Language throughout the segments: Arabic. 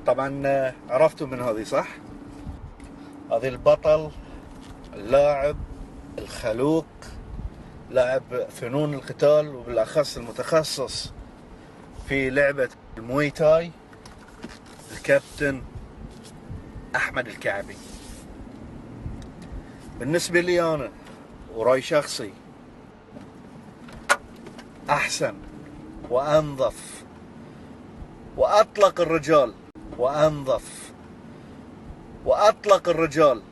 طبعا عرفتوا من هذه صح؟ هذه البطل، اللاعب الخلوق، لاعب فنون القتال وبالأخص المتخصص في لعبة الموي تاي، الكابتن أحمد الكعبي. بالنسبة لي أنا ورأي شخصي، أحسن وأنظف وأطلق الرجال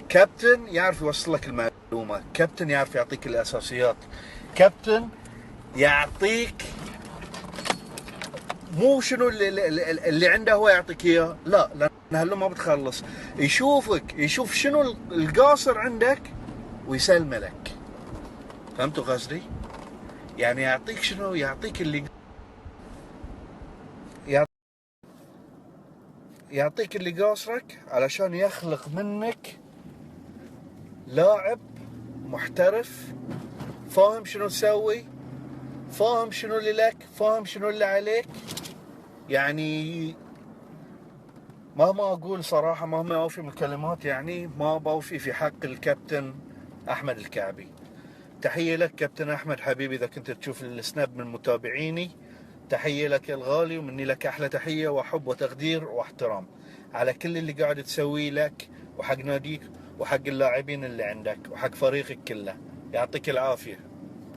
كابتن يعرف يوصل لك المعلومة، كابتن يعرف يعطيك الأساسيات، كابتن يعطيك مو شنو اللي عنده هو يعطيك اياه، لا، لان هلو ما بتخلص. يشوف شنو القاصر عندك ويسلمه لك. فهمتوا قصدي؟ يعني يعطيك شنو، يعطيك اللي قاصرك علشان يخلق منك لاعب محترف، فاهم شنو تسوي، فاهم شنو اللي لك، فاهم شنو اللي عليك. يعني مهما اقول صراحة، مهما اوفي من الكلمات، يعني ما بوفي في حق الكابتن احمد الكعبي. تحية لك كابتن احمد حبيبي، اذا كنت تشوف السناب من متابعيني، تحية لك يا الغالي، ومني لك احلى تحية وحب وتقدير واحترام على كل اللي قاعد تسويه لك وحق ناديك وحق اللاعبين اللي عندك وحق فريقك كله. يعطيك العافية.